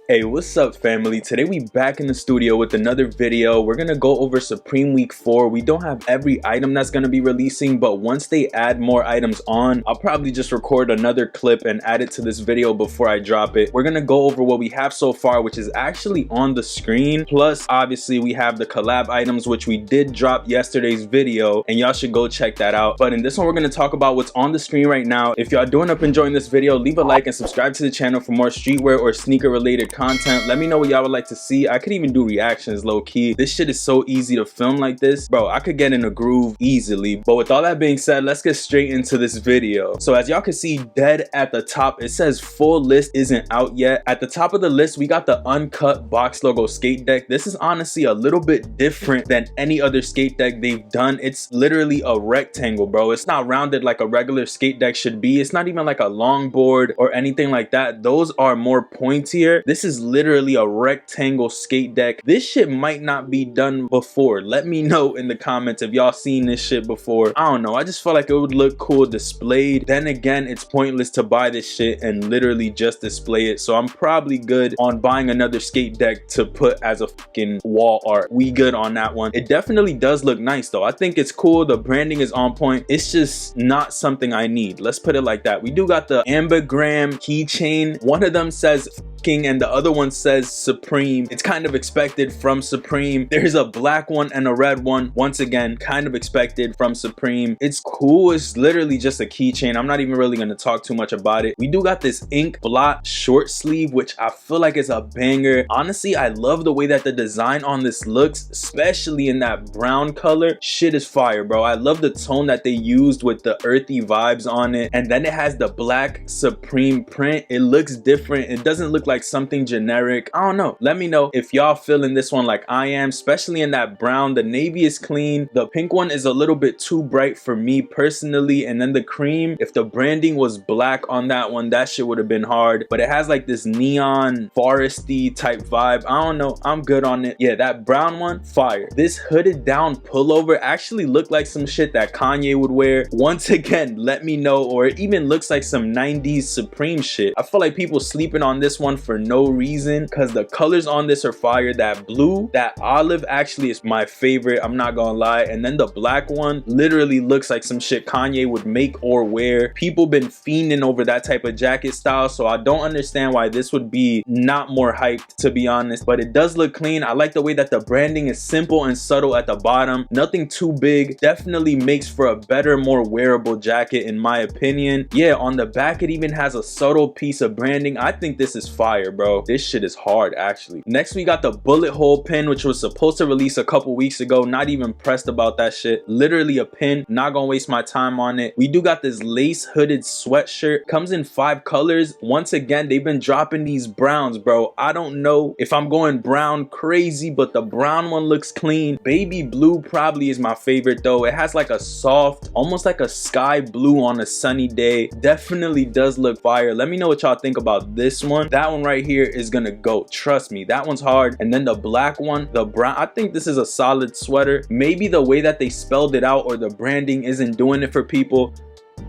Hey, what's up family? Today we back in the studio with another video. We're gonna go over Supreme Week 4. We don't have every item that's gonna be releasing, but once they add more items on, I'll probably just record another clip and add it to this video before I drop it. We're gonna go over what we have so far, which is actually on the screen. Plus, obviously, we have the collab items, which we did drop yesterday's video, and y'all should go check that out. But in this one, we're gonna talk about what's on the screen right now. If y'all doing up enjoying this video, leave a like and subscribe to the channel for more streetwear or sneaker related content. Let me know what y'all would like to see. I could even do reactions low-key. This shit is so easy to film like this. Bro, I could get in a groove easily. But with all that being said, let's get straight into this video. So as y'all can see, dead at the top, it says full list isn't out yet. At the top of the list, we got the uncut box logo skate deck. This is honestly a little bit different than any other skate deck they've done. It's literally a rectangle, bro. It's not rounded like a regular skate deck should be. It's not even like a longboard or anything like that. Those are more pointier. This is literally a rectangle skate deck. This shit might not be done before. Let me know in the comments if y'all seen this shit before. I don't know. I just feel like it would look cool displayed. Then again, it's pointless to buy this shit and literally just display it. So I'm probably good on buying another skate deck to put as a fucking wall art. We good on that one. It definitely does look nice though. I think it's cool. The branding is on point. It's just not something I need. Let's put it like that. We do got the Ambigram keychain. One of them says and the other one says Supreme. It's kind of expected from Supreme. There's a black one and a red one. Once again, kind of expected from Supreme. It's cool. It's literally just a keychain. I'm not even really going to talk too much about it. We do got this ink Blot short sleeve, which I feel like is a banger. Honestly, I love the way that the design on this looks, especially in that brown color. Shit is fire, bro. I love the tone that they used with the earthy vibes on it. And then it has the black Supreme print. It looks different. It doesn't look like something generic. I don't know. Let me know if y'all feeling this one like I am, especially in that brown. The navy is clean. The pink one is a little bit too bright for me personally. And then the cream, if the branding was black on that one, that shit would have been hard. But it has like this neon foresty type vibe. I don't know. I'm good on it. Yeah, that brown one, fire. This hooded down pullover actually looked like some shit that Kanye would wear. Once again, let me know. Or it even looks like some 90s Supreme shit. I feel like people sleeping on this one for no reason because the colors on this are fire. That blue, that olive actually is my favorite, I'm not gonna lie. And then the black one literally looks like some shit Kanye would make or wear. People been fiending over that type of jacket style, so I don't understand why this would be not more hyped, to be honest. But it does look clean. I like the way that the branding is simple and subtle at the bottom, nothing too big. Definitely makes for a better, more wearable jacket in my opinion. Yeah, on the back it even has a subtle piece of branding. I think this is fire, bro. This shit is hard actually. Next we got the bullet hole pin, which was supposed to release a couple weeks ago. Not even pressed about that shit. Literally a pin. Not gonna waste my time on it. We do got this lace hooded sweatshirt. Comes in 5 colors. Once again, they've been dropping these browns, bro. I don't know if I'm going brown crazy, but the brown one looks clean. Baby blue probably is my favorite though. It has like a soft, almost like a sky blue on a sunny day. Definitely does look fire. Let me know what y'all think about this one. That one right here is gonna go. Trust me, that one's hard. And then the black one, the brown, I think this is a solid sweater. Maybe the way that they spelled it out or the branding isn't doing it for people,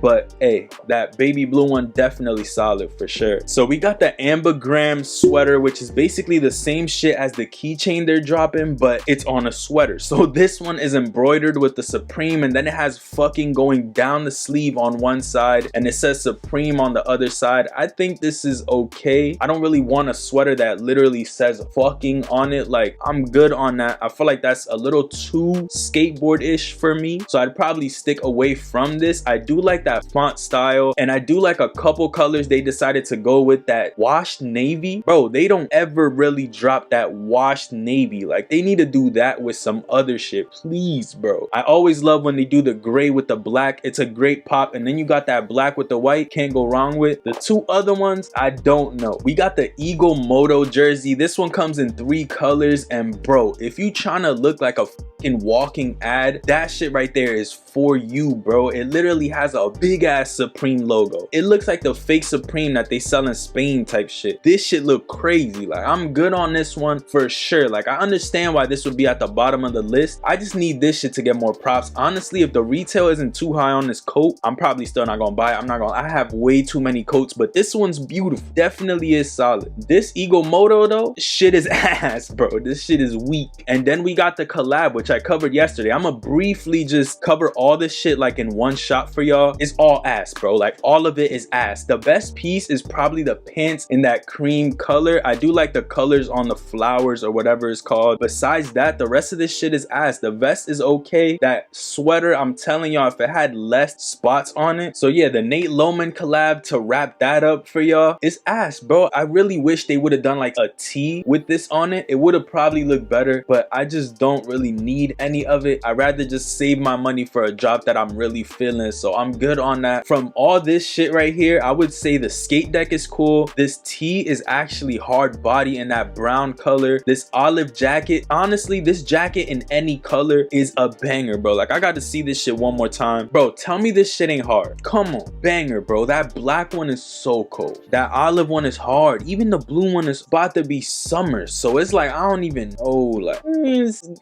but hey, that baby blue one definitely solid for sure. So we got the Ambigram sweater, which is basically the same shit as the keychain they're dropping, but it's on a sweater. So this one is embroidered with the Supreme, and then it has fucking going down the sleeve on one side, and it says Supreme on the other side. I think this is okay. I don't really want a sweater that literally says fucking on it. Like, I'm good on that. I feel like that's a little too skateboard-ish for me, so I'd probably stick away from this. I do like that font style, and I do like a couple colors they decided to go with. That washed navy, bro, they don't ever really drop that washed navy. Like, they need to do that with some other shit, please, bro. I always love when they do the gray with the black. It's a great pop. And then you got that black with the white, can't go wrong with. The 2 other ones, I don't know. We got the Eagle Moto jersey. This one comes in 3 colors, and bro, if you trying to look like a fucking walking ad, that shit right there is for you, bro. It literally has a a big ass Supreme logo. It looks like the fake Supreme that they sell in Spain type shit. This shit look crazy. Like, I'm good on this one for sure. Like, I understand why this would be at the bottom of the list. I just need this shit to get more props. Honestly, if the retail isn't too high on this coat, I'm probably still not gonna buy it. I have way too many coats, but this one's beautiful. Definitely is solid. This Eagle Moto though, shit is ass, bro. This shit is weak. And then we got the collab, which I covered yesterday. I'm gonna briefly just cover all this shit like in one shot for y'all. It's all ass, bro. Like, all of it is ass. The best piece is probably the pants in that cream color. I do like the colors on the flowers or whatever it's called. Besides that, the rest of this shit is ass. The vest is okay. That sweater, I'm telling y'all, if it had less spots on it. So yeah, the Nate Loman collab, to wrap that up for y'all, is ass, bro. I really wish they would have done like a tee with this on it. It would have probably looked better, but I just don't really need any of it. I'd rather just save my money for a drop that I'm really feeling, so I'm good on that. From all this shit right here, I would say the skate deck is cool. This tee is actually hard body in that brown color. This olive jacket, honestly, this jacket in any color is a banger, bro. Like, I got to see this shit one more time. Bro, tell me this shit ain't hard. Come on, banger, bro. That black one is so cold. That olive one is hard. Even the blue one is about to be summer, so it's like, I don't even know. Like,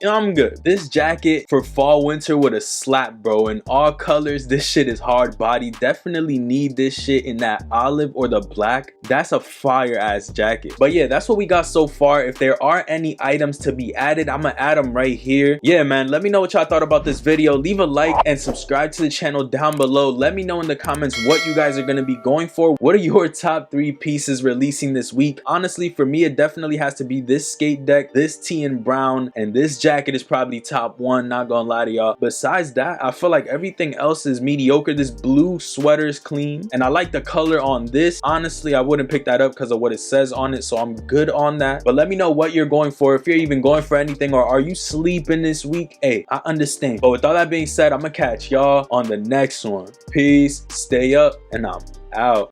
I'm good. This jacket for fall winter with a slap, bro, in all colors. This shit is hard body. Definitely need this shit in that olive or the black. That's a fire ass jacket. But yeah, that's what we got so far. If there are any items to be added, I'm gonna add them right here. Yeah, man, let me know what y'all thought about this video. Leave a like and subscribe to the channel down below. Let me know in the comments what you guys are gonna be going for. What are your top 3 pieces releasing this week? Honestly, for me, it definitely has to be this skate deck, this tee in brown, and this jacket is probably top 1, not gonna lie to y'all. Besides that, I feel like everything else is mediocre. This blue sweater is clean, and I like the color on this. Honestly, I wouldn't pick that up because of what it says on it, so I'm good on that. But let me know what you're going for, if you're even going for anything, or are you sleeping this week? Hey, I understand. But with all that being said, I'm gonna catch y'all on the next one. Peace, stay up, and I'm out.